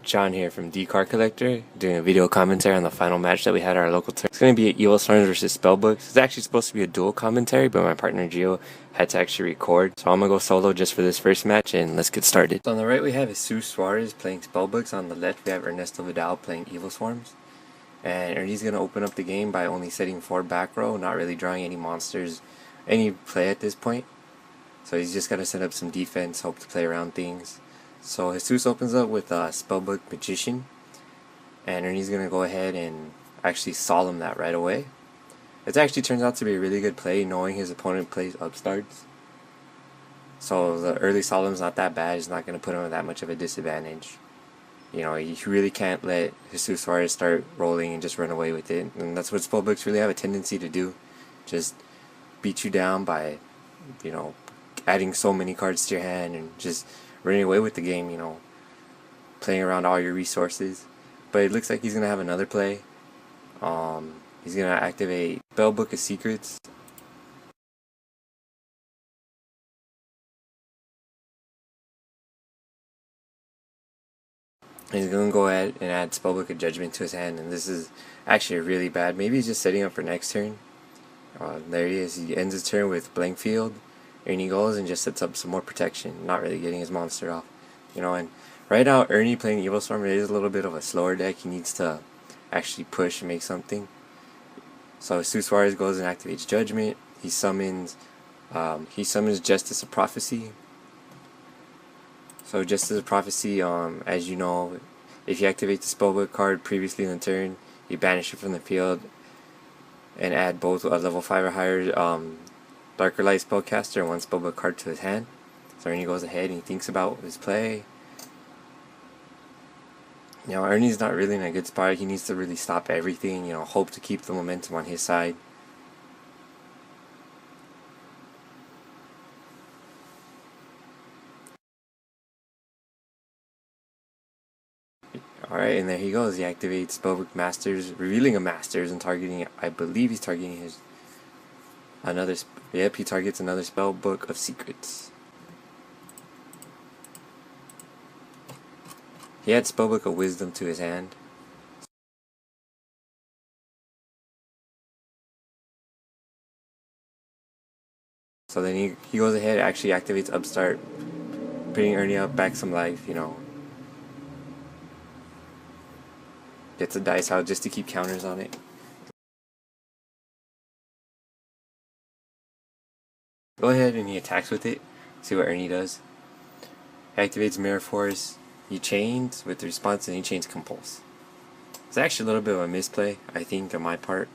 John here from DCardCollector, doing a video commentary on the final match that we had at our local tournament. It's going to be Evilswarm versus Spellbook. It's actually supposed to be a dual commentary, but my partner Gio had to actually record. So I'm going to go solo just for this first match, and let's get started. So on the right we have Evilswarm playing Spellbooks. On the left we have Ernesto Vidal playing Evilswarms. And Ernie's going to open up the game by only setting 4 back row, not really drawing any monsters, any play at this point. So he's just got to set up some defense, hope to play around things. So Jesus opens up with Spellbook Magician, and Ernie's going to go ahead and actually solemn that right away. It actually turns out to be a really good play, knowing his opponent plays upstarts. So the early solemn's not that bad, it's not going to put him at that much of a disadvantage. You know, you really can't let Jesus Suarez start rolling and just run away with it, and that's what Spellbooks really have a tendency to do. Just beat you down by, you know, adding so many cards to your hand and just running away with the game, you know, playing around all your resources. But it looks like he's going to have another play. He's going to activate Spellbook of Secrets. And he's going to go ahead and add Spellbook of Judgment to his hand, and this is actually really bad. Maybe he's just setting up for next turn. There he is. He ends his turn with Blank Field. Ernie goes and just sets up some more protection, not really getting his monster off. You know, and right now Ernie playing Evilswarm is a little bit of a slower deck. He needs to actually push and make something. So Suarez goes and activates Judgment. He summons Justice of Prophecy. So Justice of Prophecy, as you know, if you activate the Spellbook card previously in the turn, you banish it from the field and add both a level 5 or higher Darker Light Spellcaster and 1 Spellbook card to his hand. So Ernie goes ahead and he thinks about his play. You know, Ernie's not really in a good spot. He needs to really stop everything, you know, hope to keep the momentum on his side. Alright, and there he goes. He activates Spellbook Masters, revealing a Masters and targeting, I believe he's targeting his yep, he targets another Spellbook of Secrets. He adds Spellbook of Wisdom to his hand. So then he goes ahead and actually activates Upstart, bringing Ernie up back some life, you know. Gets a dice out just to keep counters on it. Go ahead and he attacks with it. See what Ernie does. He activates Mirror Force. He chains with the response, and he chains Compulse. It's actually a little bit of a misplay, I think, on my part.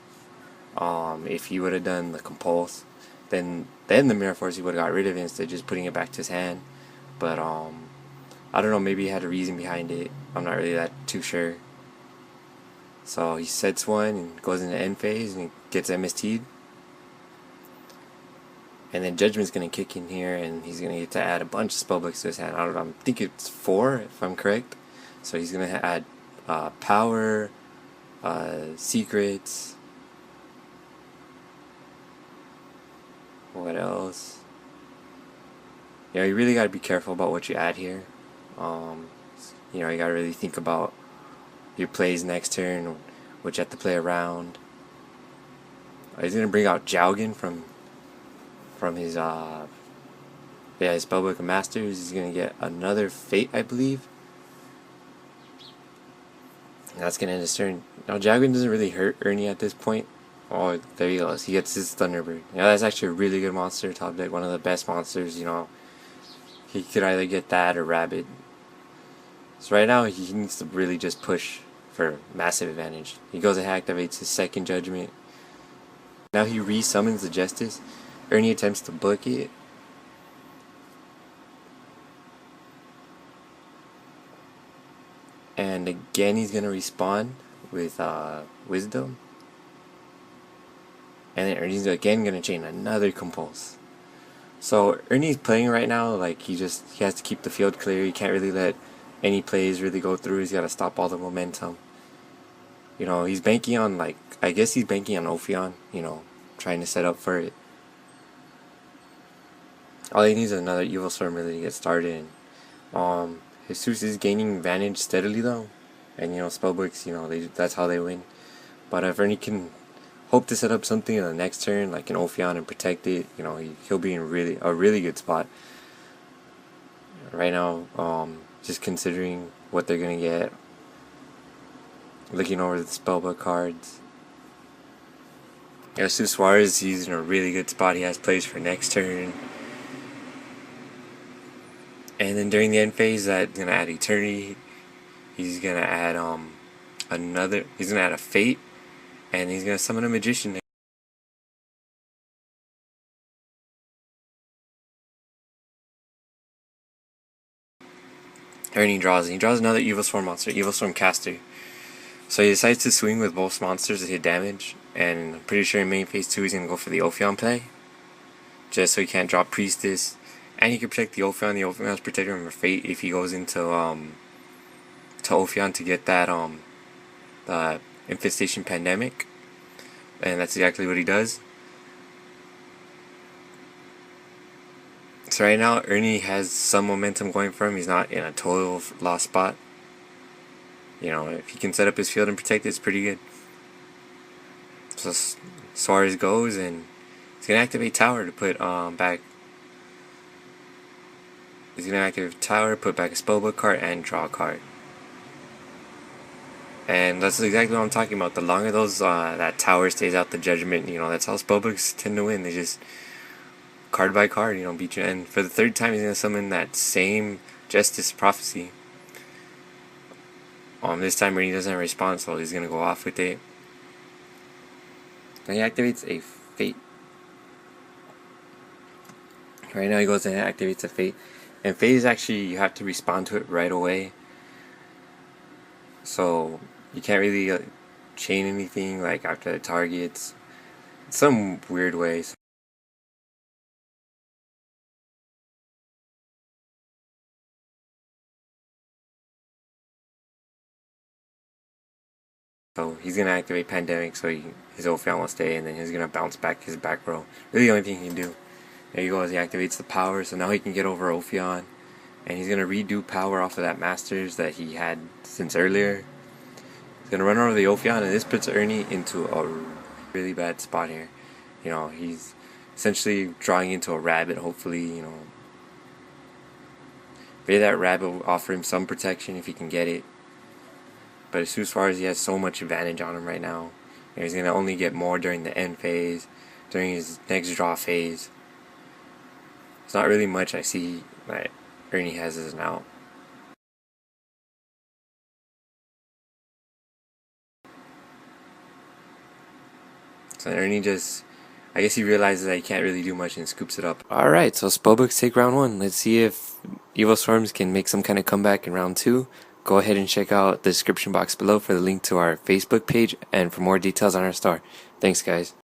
If he would have done the Compulse, then the Mirror Force, he would have got rid of it instead of just putting it back to his hand. But I don't know, maybe he had a reason behind it. I'm not really that too sure. So he sets one and goes into end phase and gets MST'd. And then Judgment's going to kick in here, and he's going to get to add a bunch of Spellbooks to his hand. I think it's 4, if I'm correct. So he's going to add Power, Secrets. What else? Yeah, you really got to be careful about what you add here. You know, you got to really think about your plays next turn, which you have to play around. He's going to bring out Jowgen from his his Spellbook of Masters. He's gonna get another Fate, I believe. And that's gonna end his turn. Now Jowgen doesn't really hurt Ernie at this point. Oh, there he goes. He gets his Thunderbird. Yeah, that's actually a really good monster top deck. One of the best monsters. You know, he could either get that or Rabbit. So right now he needs to really just push for massive advantage. He goes and activates his second Judgment. Now he re-summons the Justice. Ernie attempts to book it. And again he's going to respawn with Wisdom. And then Ernie's again going to chain another Compulse. So Ernie's playing right now like he has to keep the field clear. He can't really let any plays really go through. He's got to stop all the momentum. You know, he's banking on, like, I guess he's banking on Ophion, you know, trying to set up for it. All he needs is another Evilswarm really to get started. Jesus is gaining advantage steadily though, and spellbooks, that's how they win. But if Ernie can hope to set up something in the next turn, like an Ophion, and protect it, he'll be in a really good spot. Right now, just considering what they're gonna get, looking over the spellbook cards. Jesus Suarez, he's in a really good spot. He has plays for next turn. And then during the end phase, that's gonna add Eternity. He's gonna add he's gonna add a Fate, and he's gonna summon a Magician. Ernie draws, and he draws another Evilswarm monster, Evilswarm Caster. So he decides to swing with both monsters to hit damage, and I'm pretty sure in main phase 2 he's gonna go for the Ophion play, just so he can't drop Priestess, and he can protect the Ophion. The Ophion's protecting him from Fate if he goes into to Ophion to get that the Infestation Pandemic, and that's exactly what he does. So right now Ernie has some momentum going for him. He's not in a total lost spot. If he can set up his field and protect it, it's pretty good. So Suarez goes, and he's gonna activate Tower to put back. He's gonna activate Tower, put back a spellbook card, and draw a card. And that's exactly what I'm talking about. The longer those that Tower stays out the Judgment, that's how spellbooks tend to win. They just card by card, beat you. And for the third time, he's gonna summon that same Justice Prophecy. This time Ernie doesn't respond, so he's gonna go off with it. And he activates a Fate. Right now he goes and activates a Fate. And Fate is actually, you have to respond to it right away. So you can't really chain anything like after the targets. Some weird ways. So he's gonna activate Pandemic so his Ophion will stay, and then he's gonna bounce back his back row. Really the only thing he can do. There you go, as he activates the power, so now he can get over Ophion. And he's gonna redo power off of that Masters that he had since earlier. He's gonna run over the Ophion, and this puts Ernie into a really bad spot here. He's essentially drawing into a rabbit, hopefully, maybe that rabbit will offer him some protection if he can get it. But as far as he has so much advantage on him right now, he's going to only get more during the end phase, during his next draw phase. It's not really much I see that Ernie has as an out. So Ernie just, I guess he realizes that he can't really do much and scoops it up. Alright, so Spellbooks take round 1. Let's see if Evilswarms can make some kind of comeback in round 2. Go ahead and check out the description box below for the link to our Facebook page and for more details on our store. Thanks, guys.